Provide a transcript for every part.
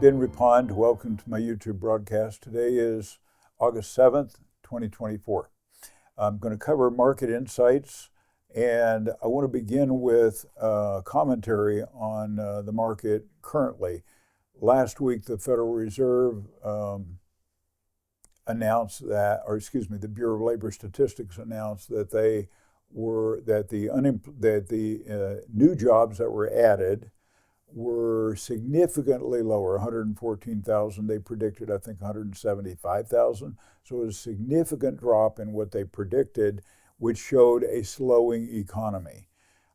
Ben Reppond. Welcome to my YouTube broadcast. Today is August 7th, 2024. I'm going to cover market insights, and I want to begin with commentary on the market currently. Last week, the Federal Reserve announced that, the Bureau of Labor Statistics announced that the new jobs that were added were significantly lower, 114,000. They predicted, I think, 175,000. So it was a significant drop in what they predicted, which showed a slowing economy.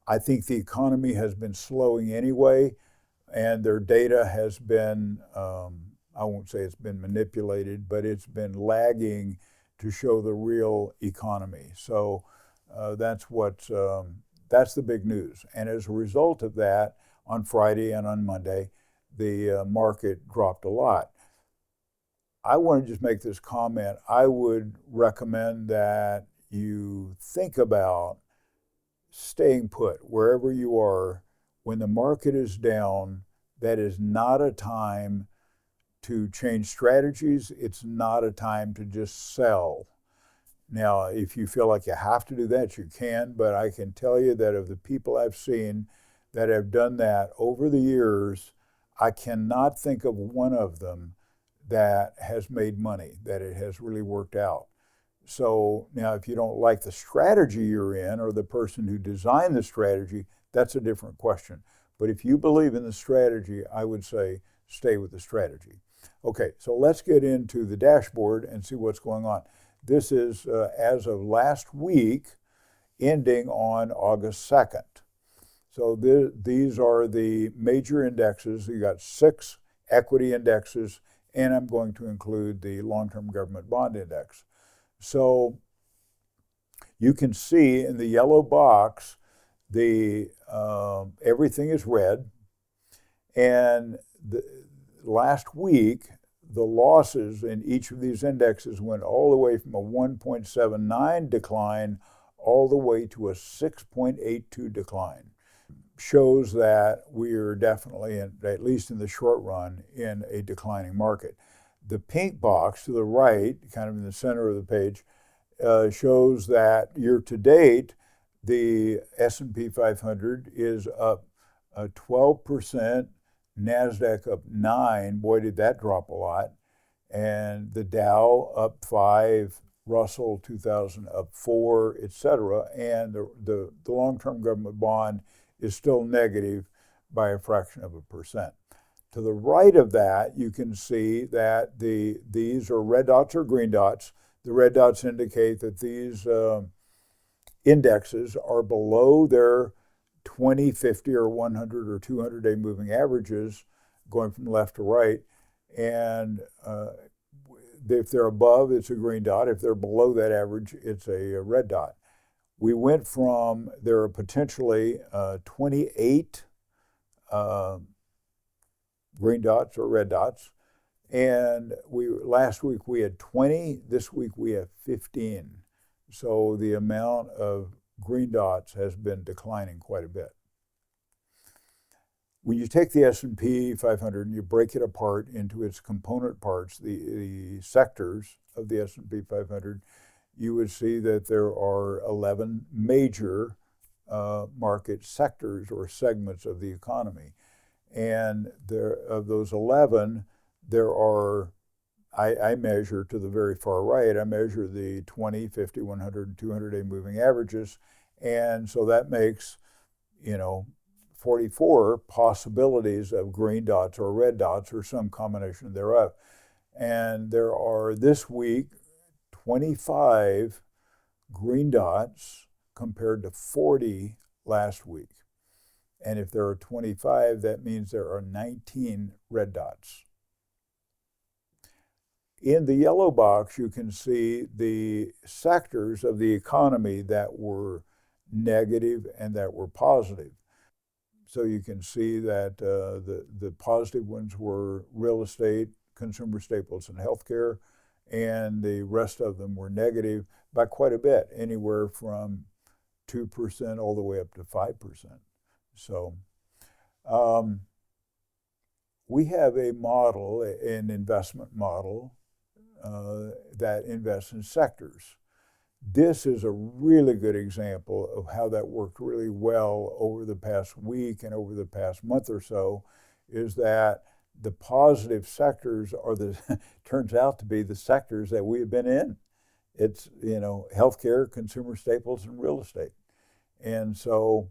I think the economy has been slowing anyway, and their data has been, I won't say it's been manipulated, but it's been lagging to show the real economy. So that's the big news. And as a result of that, on Friday and on Monday, the market dropped a lot. I want to just make this comment. I would recommend that you think about staying put wherever you are. When the market is down, that is not a time to change strategies. It's not a time to just sell. Now, if you feel like you have to do that, you can, but I can tell you that of the people I've seen that have done that over the years, I cannot think of one of them that has made money, that it has really worked out. So now if you don't like the strategy you're in or the person who designed the strategy, that's a different question. But if you believe in the strategy, I would say stay with the strategy. Okay, so let's get into the dashboard and see what's going on. This is as of last week, ending on August 2nd. So these are the major indexes. You got 6 equity indexes, and I'm going to include the long-term government bond index. So you can see in the yellow box, everything is red. And last week, the losses in each of these indexes went all the way from a 1.79 decline all the way to a 6.82 decline. Shows that we are definitely, at least in the short run, in a declining market. The pink box to the right, kind of in the center of the page, shows that year to date, the S&P 500 is up 12%, NASDAQ up 9%, boy did that drop a lot, and the Dow up 5%, Russell 2000 up 4%, etc. And the long-term government bond is still negative by a fraction of a percent. To the right of that, you can see that these are red dots or green dots. The red dots indicate that these indexes are below their 20, 50, or 100 or 200-day moving averages, going from left to right. And if they're above, it's a green dot. If they're below that average, it's a red dot. We went from, there are potentially 28 green dots or red dots, and last week we had 20, this week we have 15. So the amount of green dots has been declining quite a bit. When you take the S&P 500 and you break it apart into its component parts, the sectors of the S&P 500, you would see that there are 11 major market sectors or segments of the economy. And of those 11, there are, I measure to the very far right, I measure the 20, 50, 100, and 200-day moving averages. And so that makes, 44 possibilities of green dots or red dots or some combination thereof. And there are this week 25 green dots compared to 40 last week. And if there are 25, that means there are 19 red dots. In the yellow box, you can see the sectors of the economy that were negative and that were positive. So you can see that the positive ones were real estate, consumer staples, and healthcare, and the rest of them were negative by quite a bit, anywhere from 2% all the way up to 5%. So we have a model, an investment model, that invests in sectors. This is a really good example of how that worked really well over the past week and over the past month or so, is that the positive sectors are turns out to be the sectors that we have been in. It's, healthcare, consumer staples, and real estate. And so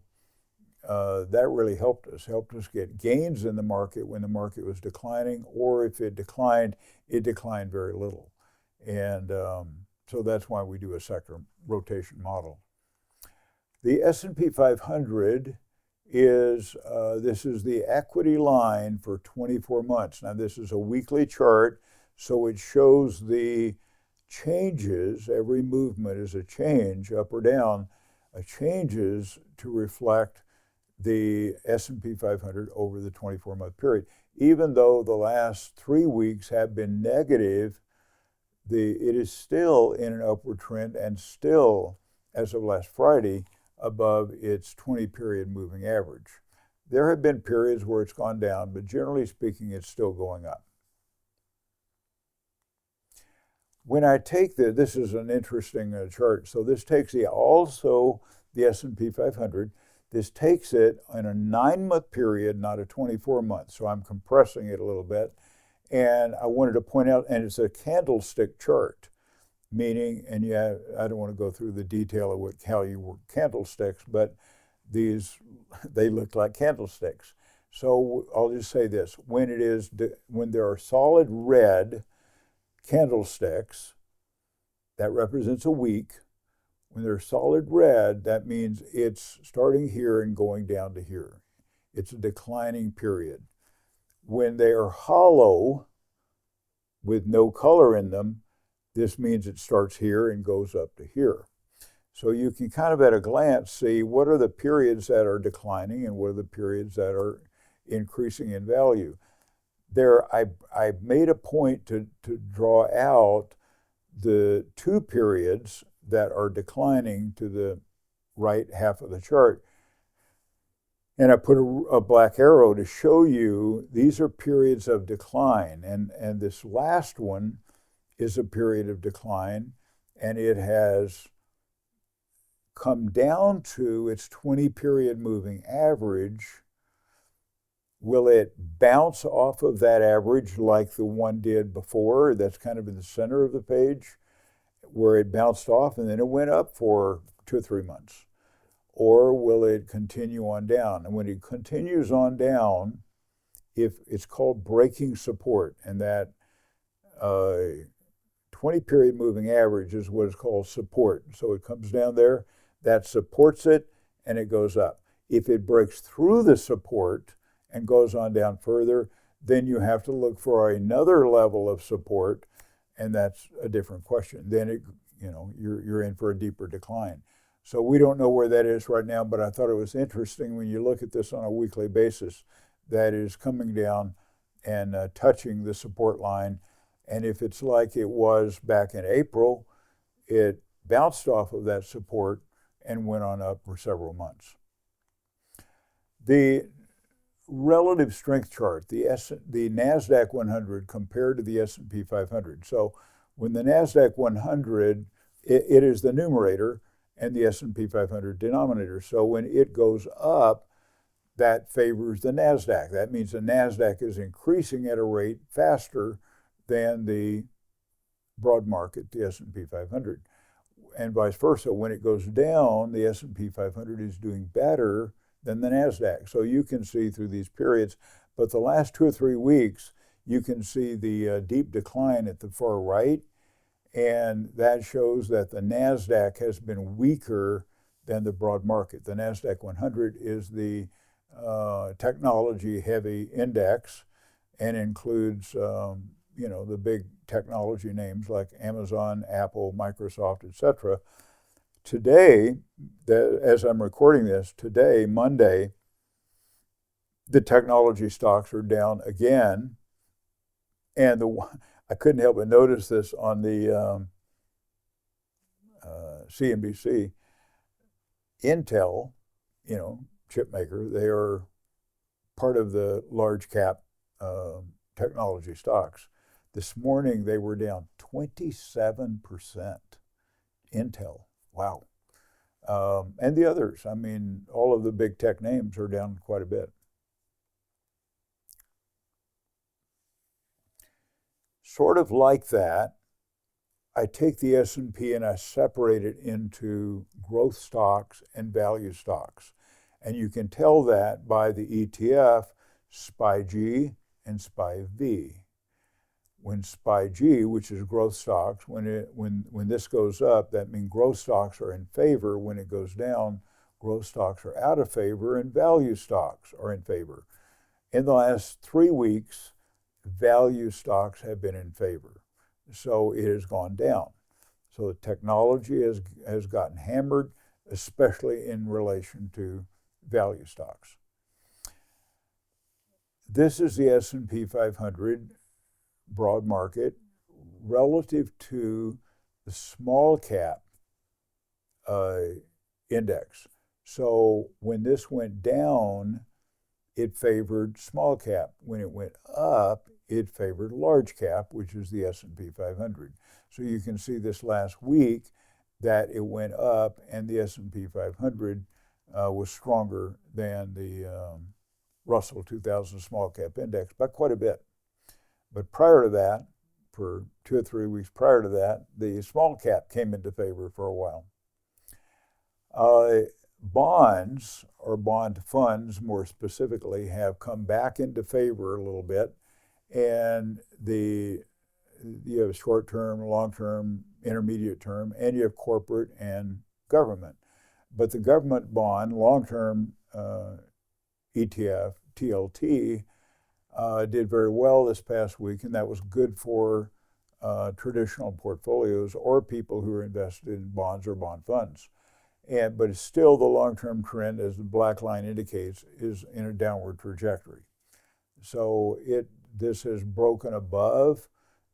that really helped us get gains in the market when the market was declining, or if it declined very little. And so that's why we do a sector rotation model. The S&P 500 this is the equity line for 24 months. Now this is a weekly chart, so it shows the changes. Every movement is a change, up or down, changes to reflect the S&P 500 over the 24-month period. Even though the last 3 weeks have been negative, it is still in an upward trend and still, as of last Friday, above its 20-period moving average. There have been periods where it's gone down, but generally speaking, it's still going up. When I take this is an interesting chart. So this takes also the S&P 500. This takes it in a 9-month period, not a 24-month. So I'm compressing it a little bit. And I wanted to point out, and it's a candlestick chart, meaning, and yeah, I don't want to go through the detail of how you work candlesticks, but they look like candlesticks. So I'll just say this: when there are solid red candlesticks, that represents a week. When they're solid red, that means it's starting here and going down to here. It's a declining period. When they are hollow with no color in them, this means it starts here and goes up to here. So you can kind of at a glance see what are the periods that are declining and what are the periods that are increasing in value. I made a point to draw out the 2 periods that are declining to the right half of the chart. And I put a black arrow to show you these are periods of decline. And this last one is a period of decline, and it has come down to its 20-period moving average. Will it bounce off of that average like the one did before? That's kind of in the center of the page, where it bounced off and then it went up for 2 or 3 months. Or will it continue on down? And when it continues on down, if it's called breaking support, and that 20-period moving average is what is called support. So it comes down there, that supports it, and it goes up. If it breaks through the support and goes on down further, then you have to look for another level of support, and that's a different question. Then you're in for a deeper decline. So we don't know where that is right now, but I thought it was interesting when you look at this on a weekly basis, that is coming down and touching the support line. And if it's like it was back in April, it bounced off of that support and went on up for several months. The relative strength chart, the NASDAQ 100 compared to the S&P 500. So when the NASDAQ 100, it is the numerator, and the S&P 500 denominator. So when it goes up, that favors the NASDAQ. That means the NASDAQ is increasing at a rate faster than the broad market, the S&P 500. And vice versa. When it goes down, the S&P 500 is doing better than the NASDAQ. So you can see through these periods. But the last 2 or 3 weeks, you can see the deep decline at the far right. And that shows that the NASDAQ has been weaker than the broad market. The NASDAQ 100 is the technology-heavy index and includes, the big technology names like Amazon, Apple, Microsoft, etc. Today, as I'm recording this, today, Monday, the technology stocks are down again. And I couldn't help but notice this on the CNBC. Intel, chip maker, they are part of the large cap technology stocks. This morning they were down 27%. Intel, wow. And the others, I mean, all of the big tech names are down quite a bit. Sort of like that, I take the S&P and I separate it into growth stocks and value stocks. And you can tell that by the ETF SPY-G and SPY-V. When SPY-G, which is growth stocks, when this goes up, that means growth stocks are in favor. When it goes down, growth stocks are out of favor and value stocks are in favor. In the last 3 weeks, value stocks have been in favor. So it has gone down. So technology has gotten hammered, especially in relation to value stocks. This is the S&P 500 broad market relative to the small cap index. So when this went down, it favored small cap. When it went up, it favored large cap, which is the S&P 500. So you can see this last week that it went up and the S&P 500 was stronger than the Russell 2000 small cap index by quite a bit. But prior to that, for 2 or 3 weeks prior to that, the small cap came into favor for a while. Bonds, or bond funds more specifically, have come back into favor a little bit. And you have short-term, long-term, intermediate term, and you have corporate and government. But the government bond, long-term ETF, TLT, did very well this past week, and that was good for traditional portfolios or people who are invested in bonds or bond funds. But it's still the long-term trend, as the black line indicates, is in a downward trajectory. So this has broken above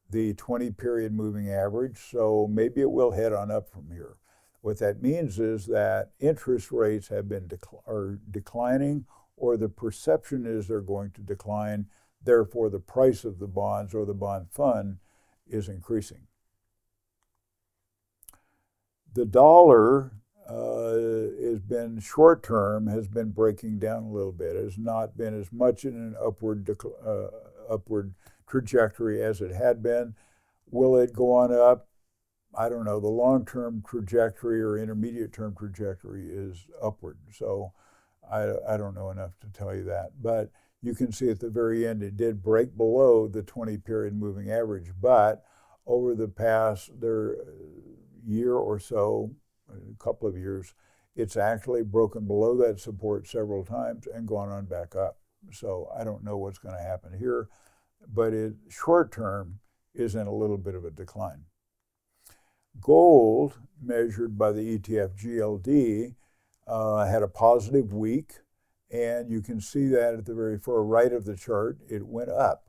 the 20-period moving average, so maybe it will head on up from here. What that means is that interest rates are declining, or the perception is they're going to decline. Therefore, the price of the bonds or the bond fund is increasing. The dollar has been short-term, has been breaking down a little bit. It has not been as much in an upward trajectory as it had been. Will it go on up? I don't know. The long-term trajectory or intermediate-term trajectory is upward. So I don't know enough to tell you that. But you can see at the very end it did break below the 20-period moving average. But over the past year or so, a couple of years, it's actually broken below that support several times and gone on back up. So I don't know what's going to happen here, but short term is in a little bit of a decline. Gold, measured by the ETF GLD, had a positive week, and you can see that at the very far right of the chart, it went up.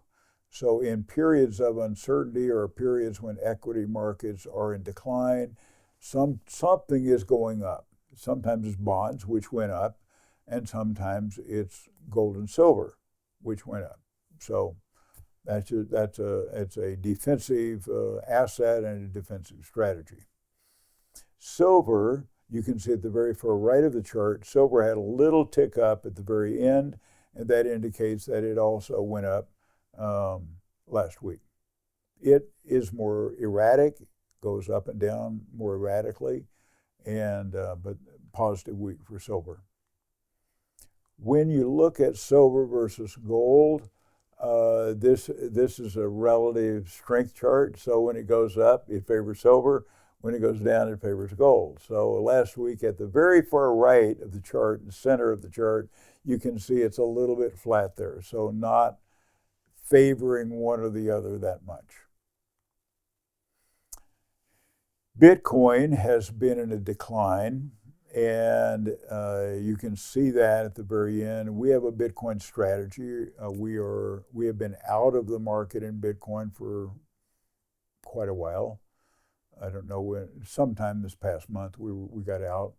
So in periods of uncertainty or periods when equity markets are in decline, something is going up. Sometimes it's bonds, which went up, and sometimes it's gold and silver, which went up. So it's a defensive asset and a defensive strategy. Silver, you can see at the very far right of the chart, silver had a little tick up at the very end, and that indicates that it also went up last week. It is more erratic, goes up and down more erratically, but positive week for silver. When you look at silver versus gold, this is a relative strength chart. So when it goes up, it favors silver. When it goes down, it favors gold. So last week at the very far right of the chart, the center of the chart, you can see it's a little bit flat there. So not favoring one or the other that much. Bitcoin has been in a decline, and you can see that at the very end. We have a Bitcoin strategy. We have been out of the market in Bitcoin for quite a while. I don't know when, sometime this past month we got out.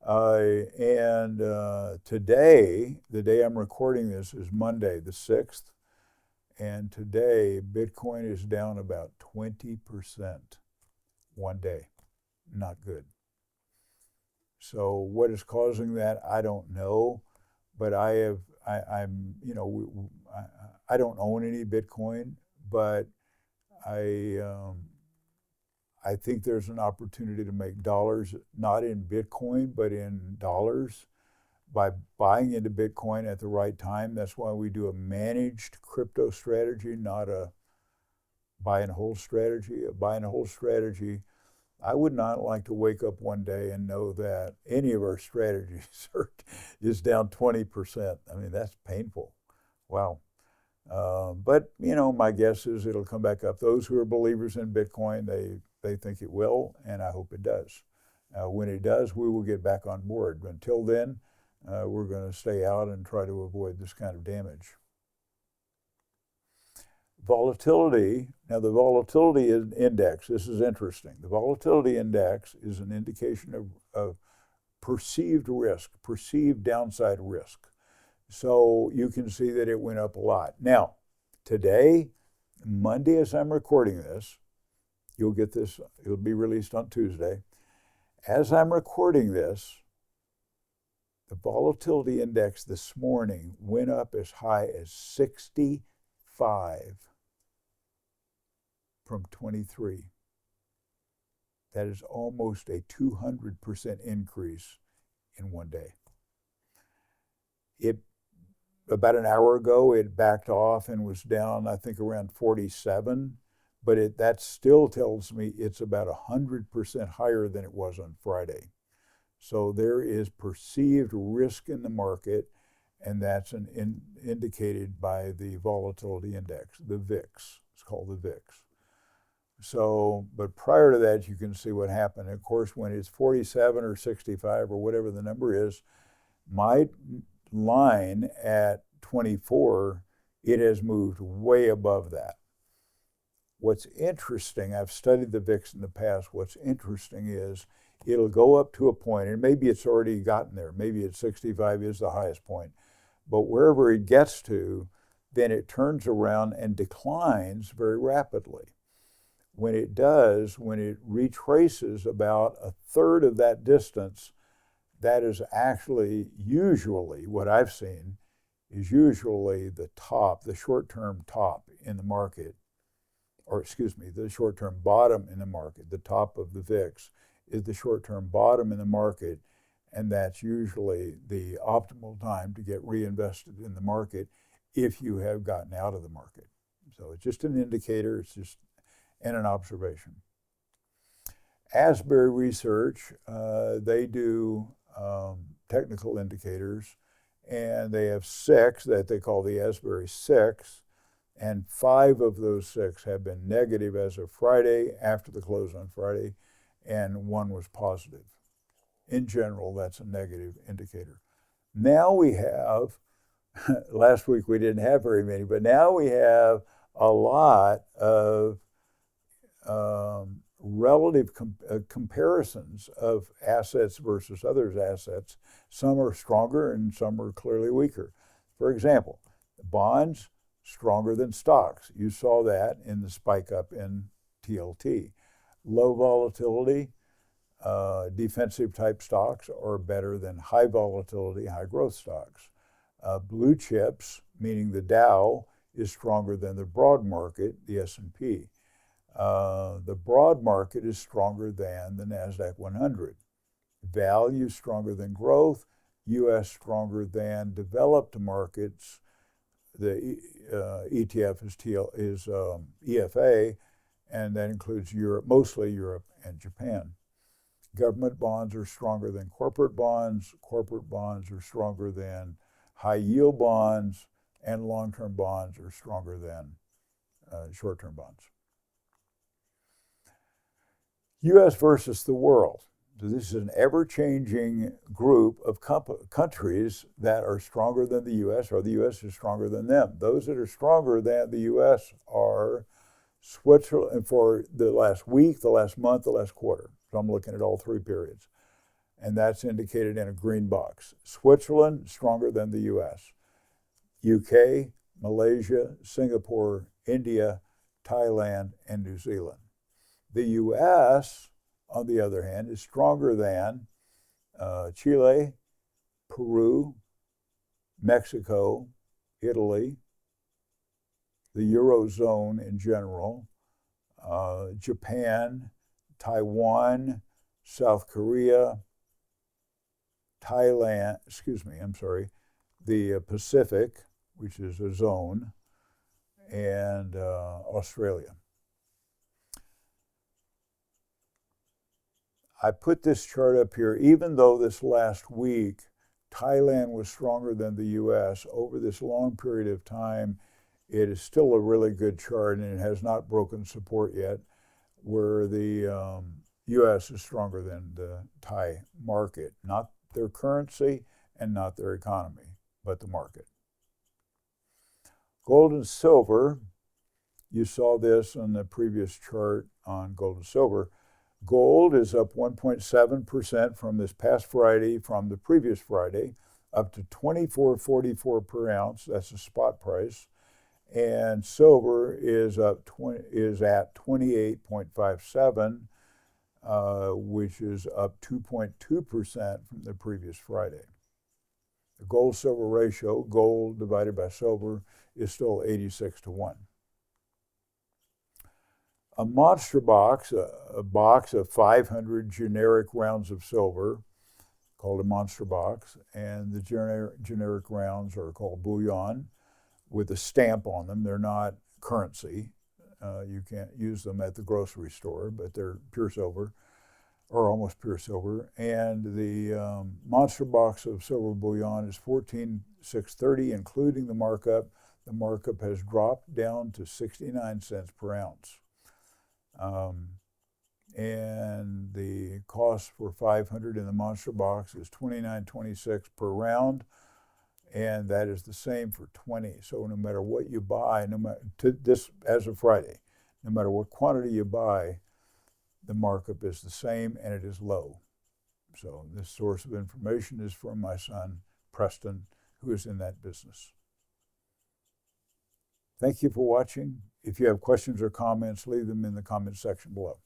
And today, the day I'm recording this, is Monday the 6th. And today, Bitcoin is down about 20% one day. Not good. So what is causing that, I don't know, but I don't own any Bitcoin, but I think there's an opportunity to make dollars, not in Bitcoin, but in dollars by buying into Bitcoin at the right time. That's why we do a managed crypto strategy, not a buy and hold strategy. A buy and hold strategy, I would not like to wake up one day and know that any of our strategies is down 20%. I mean, that's painful. Wow. But, my guess is it'll come back up. Those who are believers in Bitcoin, they think it will, and I hope it does. When it does, we will get back on board. But until then, we're going to stay out and try to avoid this kind of damage. Volatility. Now, the volatility index, this is interesting. The volatility index is an indication of perceived risk, perceived downside risk. So you can see that it went up a lot. Now, today, Monday, as I'm recording this, you'll get this, it'll be released on Tuesday. As I'm recording this, the volatility index this morning went up as high as 65 from 23. That is almost a 200% increase in one day. About an hour ago, it backed off and was down, I think, around 47. But that still tells me it's about 100% higher than it was on Friday. So there is perceived risk in the market, and that's indicated by the volatility index, the VIX. It's called the VIX. So, but prior to that, you can see what happened. Of course, when it's 47 or 65 or whatever the number is, my line at 24, it has moved way above that. What's interesting, I've studied the VIX in the past, what's interesting is it'll go up to a point, and maybe it's already gotten there, maybe it's 65 is the highest point, but wherever it gets to, then it turns around and declines very rapidly. When it does, when it retraces about a third of that distance, that is actually usually, what I've seen, is usually the top, the short-term top in the market, the short-term bottom in the market. The top of the VIX is the short-term bottom in the market, and that's usually the optimal time to get reinvested in the market if you have gotten out of the market. So it's just an indicator, it's just and an observation. Asbury Research, they do technical indicators, and they have 6 that they call the Asbury 6, and 5 of those 6 have been negative as of Friday, after the close on Friday, and 1 was positive. In general, that's a negative indicator. Now we have, last week we didn't have very many, but now we have a lot of relative comparisons of assets versus others' assets. Some are stronger and some are clearly weaker. For example, bonds stronger than stocks. You saw that in the spike up in TLT. Low volatility, defensive type stocks are better than high volatility, high growth stocks. Blue chips, meaning the Dow, is stronger than the broad market, the S&P. The broad market is stronger than the NASDAQ 100. Value stronger than growth. U.S. stronger than developed markets. The ETF is EFA, and that includes Europe, mostly Europe and Japan. Government bonds are stronger than corporate bonds. Corporate bonds are stronger than high yield bonds, and long-term bonds are stronger than short-term bonds. U.S. versus the world. So this is an ever-changing group of countries that are stronger than the U.S., or the U.S. is stronger than them. Those that are stronger than the U.S. are Switzerland for the last week, the last month, the last quarter. So I'm looking at all 3 periods. And that's indicated in a green box. Switzerland, stronger than the U.S. UK, Malaysia, Singapore, India, Thailand, and New Zealand. The U.S., on the other hand, is stronger than Chile, Peru, Mexico, Italy, the Eurozone in general, Japan, Taiwan, South Korea, the Pacific, which is a zone, and Australia. I put this chart up here, even though this last week Thailand was stronger than the U.S. over this long period of time. It is still a really good chart, and it has not broken support yet, where the U.S. is stronger than the Thai market, not their currency and not their economy, but the market. Gold and silver, you saw this on the previous chart on gold and silver. Gold is up 1.7% from this past Friday, from the previous Friday, up to $24.44 per ounce. That's the spot price. And silver is at 28.57, which is up 2.2% from the previous Friday. The gold-silver ratio, gold divided by silver, is still 86-1. A monster box, a box of 500 generic rounds of silver, called a monster box, and the generic rounds are called bullion, with a stamp on them. They're not currency. You can't use them at the grocery store, but they're pure silver, or almost pure silver. And the monster box of silver bullion is 14,630, including the markup. The markup has dropped down to 69 cents per ounce. And the cost for 500 in the monster box is $29.26 per round, and that is the same for 20. So no matter what you buy, this as of Friday, no matter what quantity you buy, the markup is the same and it is low. So this source of information is from my son, Preston, who is in that business. Thank you for watching. If you have questions or comments, leave them in the comment section below.